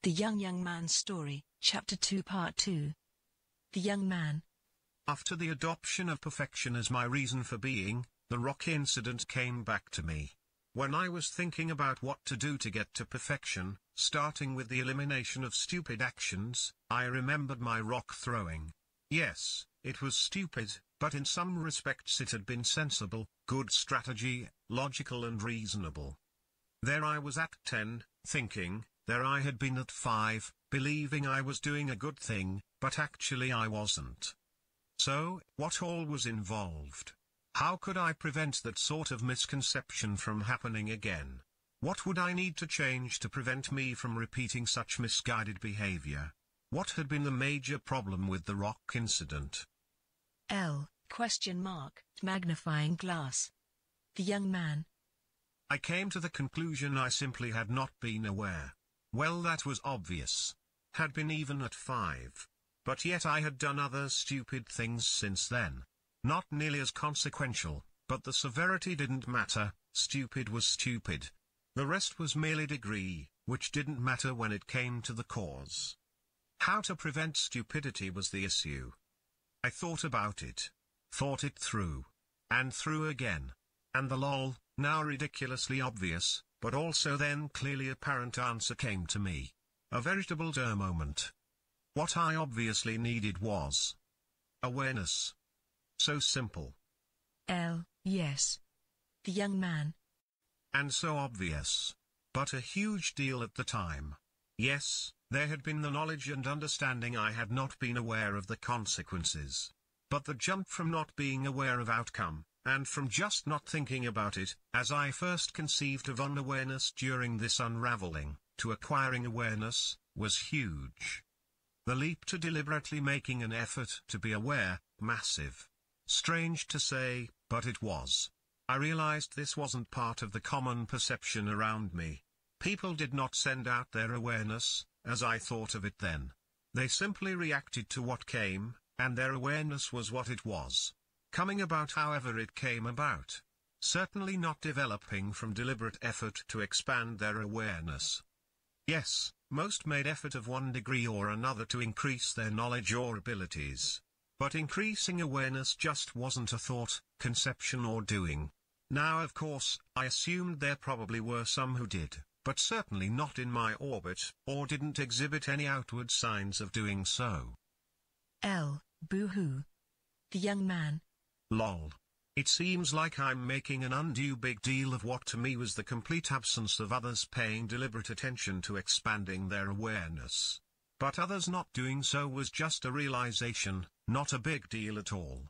The Young Man's Story, Chapter 2 Part 2. The Young Man. After the adoption of perfection as my reason for being, the rock incident came back to me. When I was thinking about what to do to get to perfection, starting with the elimination of stupid actions, I remembered my rock throwing. Yes, it was stupid, but in some respects it had been sensible, good strategy, logical and reasonable. There I was at 10, thinking. There I had been at 5, believing I was doing a good thing, but actually I wasn't. So, what all was involved? How could I prevent that sort of misconception from happening again? What would I need to change to prevent me from repeating such misguided behavior? What had been the major problem with the rock incident? Magnifying glass. The Young Man. I came to the conclusion I simply had not been aware. Well, that was obvious. Had been even at 5. But yet I had done other stupid things since then. Not nearly as consequential, but the severity didn't matter, stupid was stupid. The rest was merely degree, which didn't matter when it came to the cause. How to prevent stupidity was the issue. I thought about it. Thought it through. And through again. And the now ridiculously obvious, but also then clearly apparent answer came to me. A veritable moment. What I obviously needed was awareness. So simple. Yes. The Young Man. And so obvious. But a huge deal at the time. Yes, there had been the knowledge and understanding I had not been aware of the consequences. But the jump from not being aware of outcome, and from just not thinking about it, as I first conceived of unawareness during this unraveling, to acquiring awareness, was huge. The leap to deliberately making an effort to be aware, massive. Strange to say, but it was. I realized this wasn't part of the common perception around me. People did not send out their awareness, as I thought of it then. They simply reacted to what came, and their awareness was what it was. Coming about however it came about. Certainly not developing from deliberate effort to expand their awareness. Yes, most made effort of one degree or another to increase their knowledge or abilities. But increasing awareness just wasn't a thought, conception or doing. Now of course, I assumed there probably were some who did, but certainly not in my orbit, or didn't exhibit any outward signs of doing so. Boo-hoo. The Young Man. Lol. It seems like I'm making an undue big deal of what to me was the complete absence of others paying deliberate attention to expanding their awareness. But others not doing so was just a realization, not a big deal at all.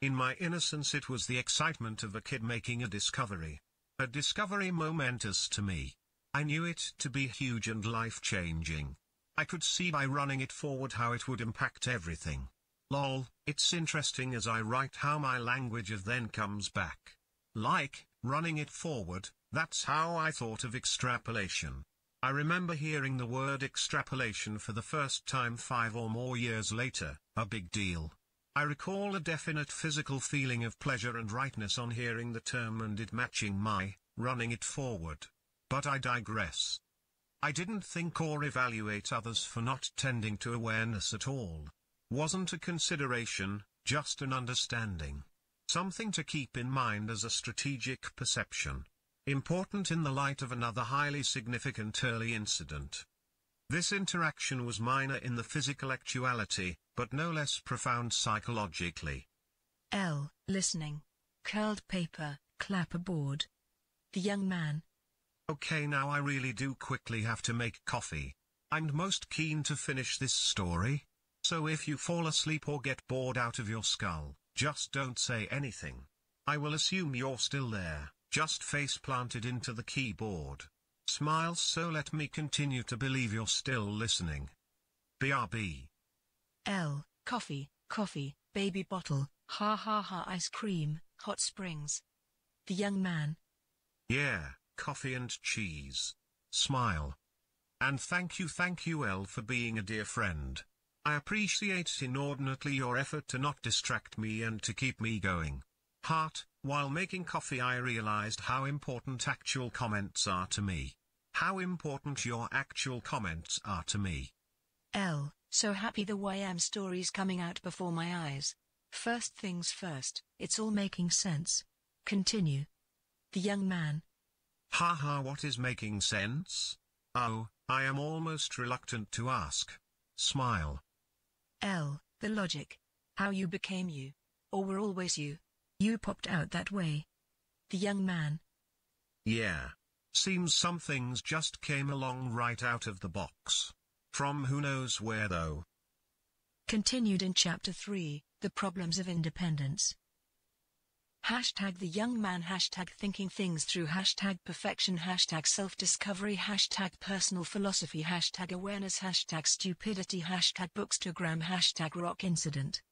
In my innocence it was the excitement of a kid making a discovery. A discovery momentous to me. I knew it to be huge and life-changing. I could see by running it forward how it would impact everything. Lol, it's interesting as I write how my language of then comes back. Like, running it forward, that's how I thought of extrapolation. I remember hearing the word extrapolation for the first time 5 or more years later, a big deal. I recall a definite physical feeling of pleasure and rightness on hearing the term and it matching my, running it forward. But I digress. I didn't think or evaluate others for not tending to awareness at all. Wasn't a consideration, just an understanding. Something to keep in mind as a strategic perception. Important in the light of another highly significant early incident. This interaction was minor in the physical actuality, but no less profound psychologically. Listening. Curled paper, clapperboard. The Young Man. Okay, now I really do quickly have to make coffee. I'm most keen to finish this story. So if you fall asleep or get bored out of your skull, just don't say anything. I will assume you're still there, just face planted into the keyboard. Smiles, so let me continue to believe you're still listening. BRB. Coffee, baby bottle, ha ha ha, ice cream, hot springs. The Young Man. Yeah, coffee and cheese. Smile. And thank you L for being a dear friend. I appreciate inordinately your effort to not distract me and to keep me going. Heart, while making coffee I realized how important actual comments are to me. how important your actual comments are to me. L. So happy the YM story's coming out before my eyes. First things first, it's all making sense. Continue. The young man. Haha, what is making sense? Oh, I am almost reluctant to ask. Smile. L. The logic. How you became you. Or were always you. You popped out that way. The young man. Yeah. Seems some things just came along right out of the box. From who knows where though. Continued in Chapter 3, The Problems of Independence. Hashtag the young man, hashtag thinking things through, hashtag perfection, hashtag self-discovery, hashtag personal philosophy, hashtag awareness, hashtag stupidity, hashtag bookstagram, hashtag rock incident.